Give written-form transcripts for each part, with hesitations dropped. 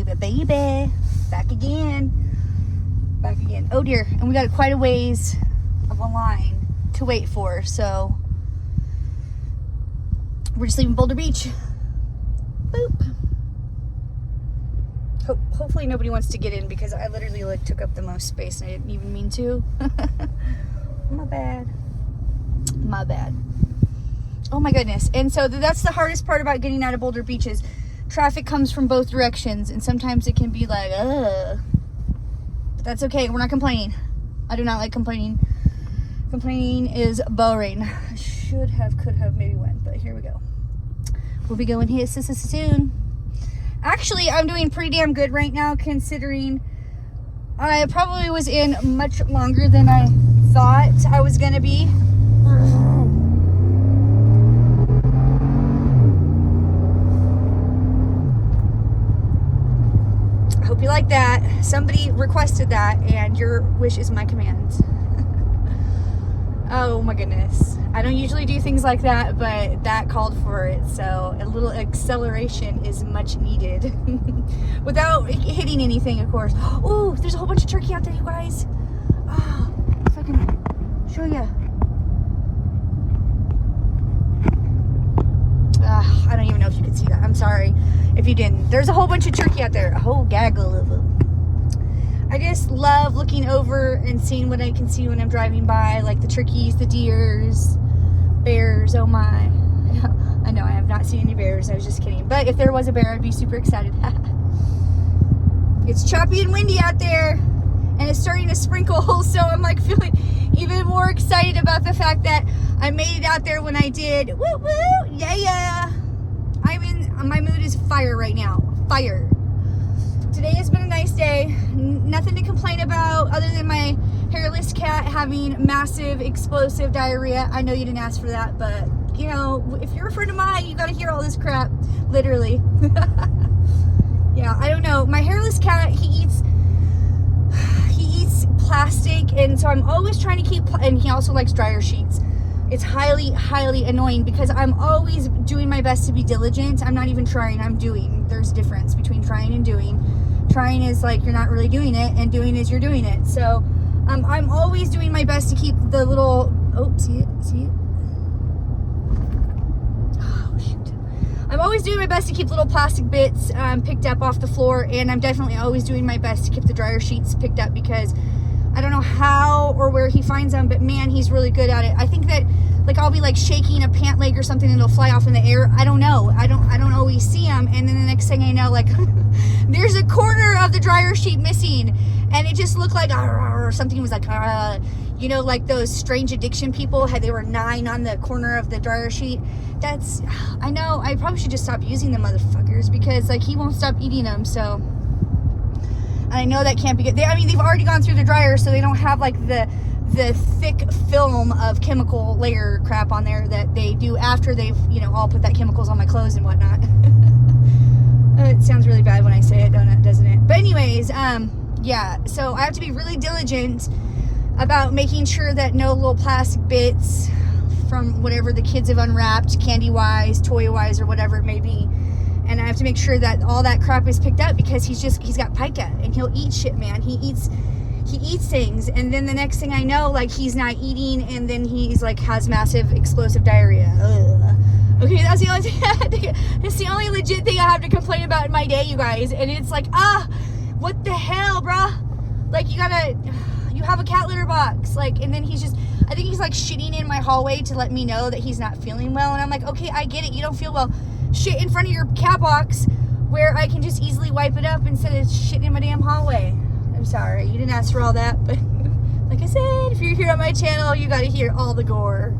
baby. Back again. Oh dear. And we got quite a ways of a line to wait for. So we're just leaving Boulder Beach. Boop. Hopefully nobody wants to get in because I literally like took up the most space and I didn't even mean to. My bad. Oh my goodness. And so that's the hardest part about getting out of Boulder Beach is traffic comes from both directions and sometimes it can be like, ugh. But that's okay. We're not complaining. I do not like complaining. Complaining is boring. I could have, maybe went, but here we go. We'll be going here soon. Actually, I'm doing pretty damn good right now considering I probably was in much longer than I thought I was gonna be. I hope you like that. Somebody requested that and your wish is my command. Oh my goodness. I don't usually do things like that, but that called for it. So a little acceleration is much needed. Without hitting anything, of course. Oh, there's a whole bunch of turkey out there, you guys. Oh, if I can show you. I don't even know if you could see that. I'm sorry if you didn't. There's a whole bunch of turkey out there. A whole gaggle of them. I just love looking over and seeing what I can see when I'm driving by, like the turkeys, the deers, bears. Oh my. I know I have not seen any bears. I was just kidding. But if there was a bear, I'd be super excited. It's choppy and windy out there and it's starting to sprinkle. So I'm like feeling even more excited about the fact that I made it out there when I did. Woo woo. Yeah. My mood is fire right now. Fire. Today has been a nice day. Nothing to complain about other than my hairless cat having massive explosive diarrhea. I know you didn't ask for that, but you know, if you're a friend of mine, you gotta hear all this crap, literally. Yeah, I don't know. My hairless cat, he eats plastic, and so I'm always trying to keep, and he also likes dryer sheets. It's highly, highly annoying because I'm always doing my best to be diligent. I'm not even trying, I'm doing. There's a difference between trying and doing. Trying is like you're not really doing it, and doing is you're doing it. So I'm always doing my best to keep the little, oh, see it? Oh, shoot. I'm always doing my best to keep little plastic bits picked up off the floor, and I'm definitely always doing my best to keep the dryer sheets picked up because I don't know how or where he finds them, but man, he's really good at it. I think that like I'll be like shaking a pant leg or something and it'll fly off in the air. I don't know. I don't always see them. And then the next thing I know, like there's a corner of the dryer sheet missing and it just looked like or something was like you know, like those strange addiction people had, they were 9 on the corner of the dryer sheet. I know I probably should just stop using them motherfuckers because like he won't stop eating them. So I know that can't be good. They've already gone through the dryer, so they don't have like the thick film of chemical layer crap on there that they do after they've, you know, all put that chemicals on my clothes and whatnot. It sounds really bad when I say it, doesn't it? But anyways, yeah, so I have to be really diligent about making sure that no little plastic bits from whatever the kids have unwrapped, candy-wise, toy-wise, or whatever it may be. And I have to make sure that all that crap is picked up because he's got pica and he'll eat shit, man. He eats things, and then the next thing I know, like he's not eating, and then he's like has massive explosive diarrhea. Ugh. Okay, that's the only thing. It's the only legit thing I have to complain about in my day, you guys. And it's like, what the hell, bruh? Like you have a cat litter box, like, and then I think he's like shitting in my hallway to let me know that he's not feeling well, and I'm like, okay, I get it, you don't feel well. Shit in front of your cat box where I can just easily wipe it up instead of shitting in my damn hallway. I'm sorry, you didn't ask for all that, but like I said, if you're here on my channel, you gotta hear all the gore.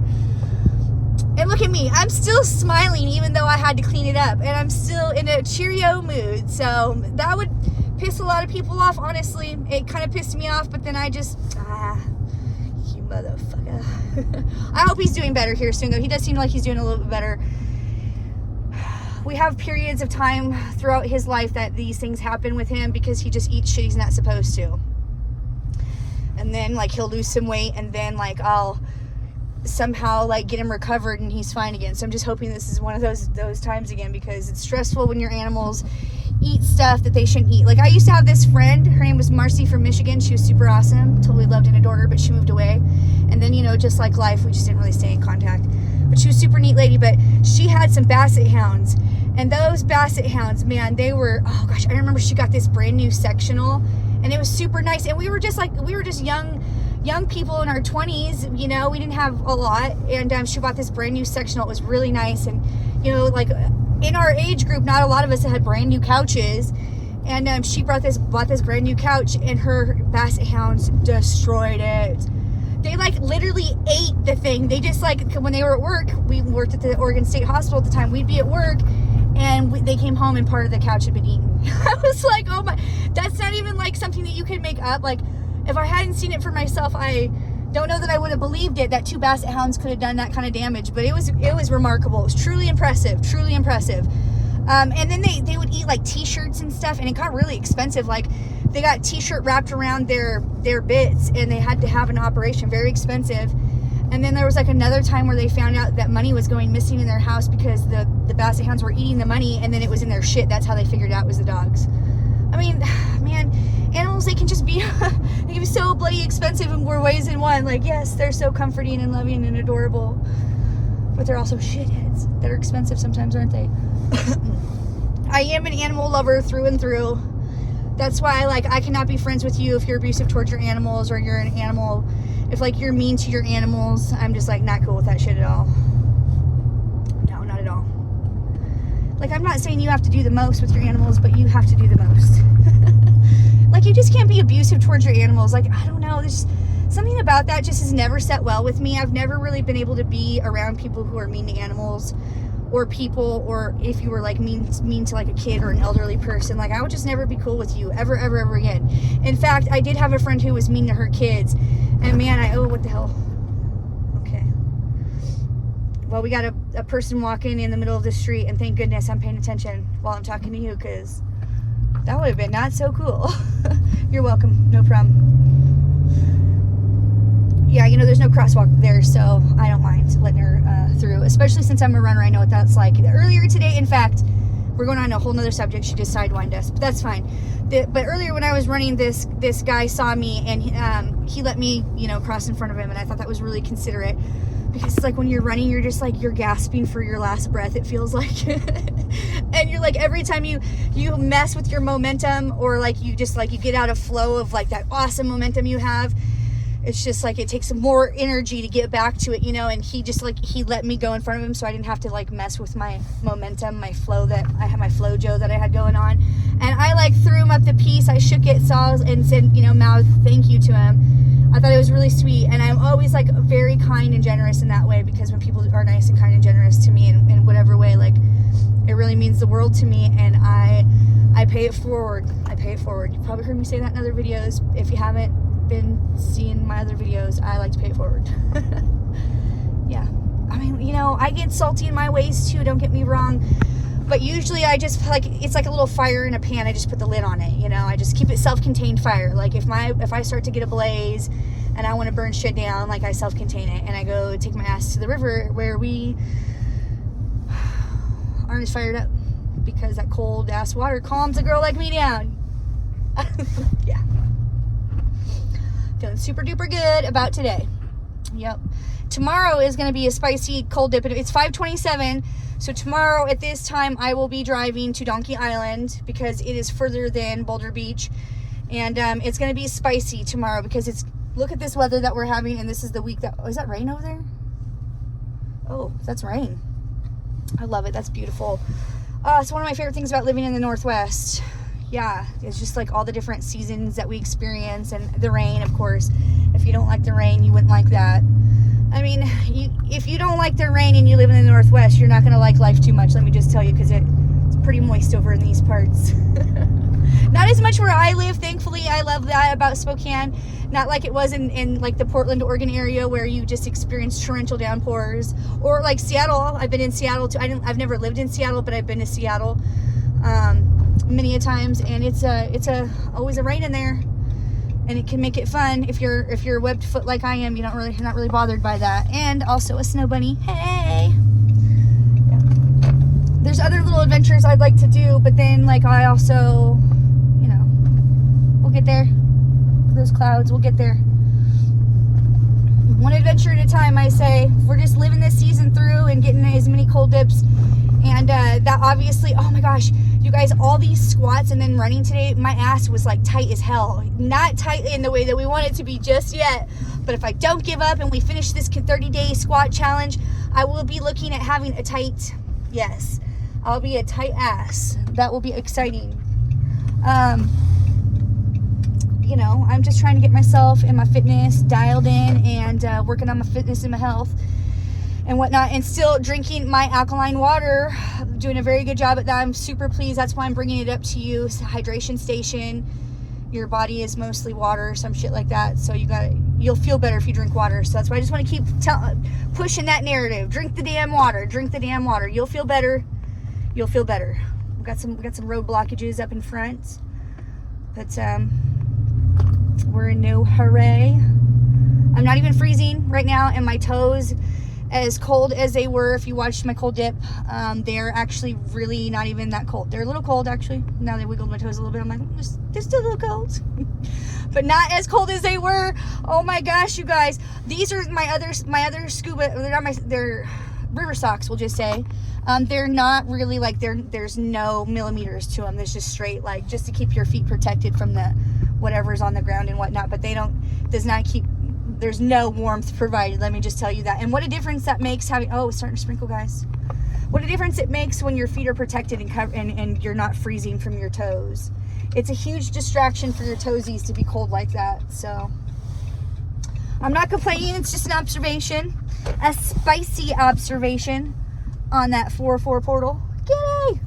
And look at me, I'm still smiling even though I had to clean it up, and I'm still in a Cheerio mood, so that would piss a lot of people off, honestly. It kind of pissed me off, but then I just, you motherfucker. I hope he's doing better here soon, though. He does seem like he's doing a little bit better. We have periods of time throughout his life that these things happen with him because he just eats shit he's not supposed to. And then, like, he'll lose some weight, and then, like, I'll somehow, like, get him recovered and he's fine again. So I'm just hoping this is one of those times again, because it's stressful when your animals eat stuff that they shouldn't eat. Like, I used to have this friend, her name was Marcy from Michigan. She was super awesome, totally loved and adored her, but she moved away. And then, you know, just like life, we just didn't really stay in contact. But she was a super neat lady, but she had some Basset Hounds. And those Basset Hounds, man, they were, oh gosh, I remember she got this brand new sectional, and it was super nice. And we were just young people in our 20s, you know, we didn't have a lot. And she bought this brand new sectional. It was really nice. And, you know, like in our age group, not a lot of us had brand new couches. And she bought this brand new couch, and her Basset Hounds destroyed it. They like literally ate the thing. They just like, when they were at work, we worked at the Oregon State Hospital at the time, we'd be at work, and they came home and part of the couch had been eaten. I was like, oh my, that's not even like something that you can make up. Like, if I hadn't seen it for myself, I don't know that I would have believed it, that 2 Basset Hounds could have done that kind of damage. But it was remarkable. It was truly impressive, truly impressive. And then they would eat like t-shirts and stuff, and it got really expensive. Like, they got t-shirt wrapped around their bits, and they had to have an operation, very expensive. And then there was like another time where they found out that money was going missing in their house because the Basset Hounds were eating the money, and then it was in their shit. That's how they figured out it was the dogs. I mean, man, animals, they can just be, they can be so bloody expensive in more ways than one. Like, yes, they're so comforting and loving and adorable, but they're also shitheads that are expensive sometimes, aren't they? I am an animal lover through and through. That's why, like, I cannot be friends with you if you're abusive towards your animals, or you're an animal, if, like, you're mean to your animals. I'm just, like, not cool with that shit at all. No, not at all. Like, I'm not saying you have to do the most with your animals, but you have to do the most. Like, you just can't be abusive towards your animals. Like, I don't know, there's something about that just has never set well with me. I've never really been able to be around people who are mean to animals, or people, or if you were like mean to like a kid or an elderly person. Like, I would just never be cool with you ever again. In fact, I did have a friend who was mean to her kids, and man, what the hell? Okay, well, we got a person walking in the middle of the street, and thank goodness I'm paying attention while I'm talking to you, because that would have been not so cool. You're welcome, no problem. Yeah, you know, there's no crosswalk there, so I don't mind letting her through, especially since I'm a runner. I know what that's like. Earlier today, in fact, we're going on a whole nother subject. She just sidewinded us, but that's fine. But earlier when I was running, this guy saw me, and he let me, you know, cross in front of him, and I thought that was really considerate, because it's like when you're running, you're just like, you're gasping for your last breath, it feels like. And you're like, every time you mess with your momentum, or like you get out of flow of like that awesome momentum you have, it's just like it takes some more energy to get back to it, you know. And he just like, he let me go in front of him, so I didn't have to like mess with my momentum, my flow that I had, my flow Joe that I had going on. And I like threw him up the piece. I shook it, saw, and said, you know, mouth thank you to him. I thought it was really sweet, and I'm always like very kind and generous in that way, because when people are nice and kind and generous to me in whatever way, like, it really means the world to me, and I pay it forward. I pay it forward. You probably heard me say that in other videos. If you haven't been seeing my other videos, I like to pay it forward. Yeah, I mean, you know, I get salty in my ways too, don't get me wrong, but usually I just, like, it's like a little fire in a pan. I just put the lid on it, you know. I just keep it self-contained fire. Like, if I start to get a blaze and I want to burn shit down, like, I self-contain it, and I go take my ass to the river where we aren't as fired up, because that cold ass water calms a girl like me down. Yeah, feeling super duper good about today. Yep. Tomorrow is going to be a spicy cold dip. It's 5:27, so tomorrow at this time I will be driving to Donkey Island, because it is further than Boulder Beach, and it's going to be spicy tomorrow, because it's, look at this weather that we're having, and this is the week that, oh, is that rain over there? Oh, that's rain. I love it. That's beautiful. It's one of my favorite things about living in the Northwest. Yeah, it's just like all the different seasons that we experience, and the rain, of course. If you don't like the rain, you wouldn't like that. I mean, if you don't like the rain and you live in the Northwest, you're not going to like life too much, let me just tell you, because it's pretty moist over in these parts. Not as much where I live, thankfully. I love that about Spokane. Not like it was in like the Portland, Oregon area, where you just experience torrential downpours, or like Seattle. I've been in Seattle too. I've never lived in Seattle, but I've been to Seattle many a times, and it's always a rain in there, and it can make it fun if you're a webbed foot like I am. You're not really bothered by that. And also a snow bunny. Hey. Yeah. there's other little adventures I'd like to do, but then like I also, you know, we'll get there. Those clouds, we'll get there. One adventure at a time, I say. We're just living this season through and getting as many cold dips. And that obviously, oh my gosh, you guys, all these squats and then running today, my ass was like tight as hell. Not tight in the way that we want it to be just yet. But if I don't give up and we finish this 30-day squat challenge, I will be looking at having a tight, yes, I'll be a tight ass. That will be exciting. You know, I'm just trying to get myself and my fitness dialed in and working on my fitness and my health and whatnot, and still drinking my alkaline water. Doing a very good job at that. I'm super pleased. That's why I'm bringing it up to you. It's a hydration station. Your body is mostly water, some shit like that. So you'll feel better if you drink water. So that's why I just want to keep pushing that narrative. Drink the damn water. Drink the damn water. You'll feel better. You'll feel better. We got some road blockages up in front, but we're in no hurry. I'm not even freezing right now, and my toes, as cold as they were, if you watched my cold dip, they're actually really not even that cold. They're a little cold, actually. Now they wiggled my toes a little bit, I'm like, they're still a little cold. But not as cold as they were. Oh my gosh, you guys. These are my other scuba, they're river socks, we'll just say. They're not really like, there's no millimeters to them. There's just straight, like, just to keep your feet protected from the whatever's on the ground and whatnot. But there's no warmth provided, let me just tell you that. And what a difference that makes having, oh, it's starting to sprinkle, guys. What a difference it makes when your feet are protected and you're not freezing from your toes. It's a huge distraction for your toesies to be cold like that. So I'm not complaining, it's just an observation, a spicy observation on that 404 portal. Yay!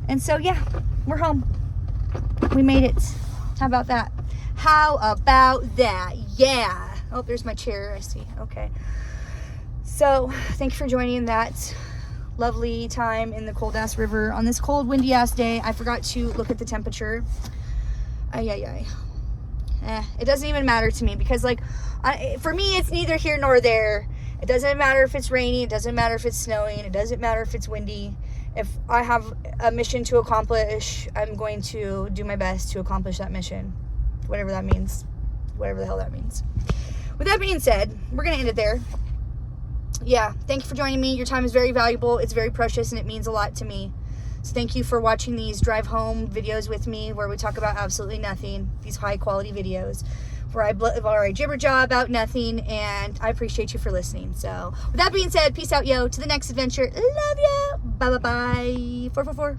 And so yeah, we're home. We made it. How about that? How about that? Yeah. Oh, there's my chair, I see. Okay. So thank you for joining that lovely time in the cold ass river on this cold, windy ass day. I forgot to look at the temperature. It doesn't even matter to me because, like, for me, it's neither here nor there. It doesn't matter if it's rainy. It doesn't matter if it's snowing. It doesn't matter if it's windy. If I have a mission to accomplish, I'm going to do my best to accomplish that mission. Whatever that means. Whatever the hell that means. With that being said, we're going to end it there. Yeah, thank you for joining me. Your time is very valuable. It's very precious, and it means a lot to me. So thank you for watching these drive home videos with me where we talk about absolutely nothing. These high quality videos where I jibber jaw about nothing, and I appreciate you for listening. So with that being said, peace out, yo. To the next adventure. Love you. Bye-bye-bye. 444.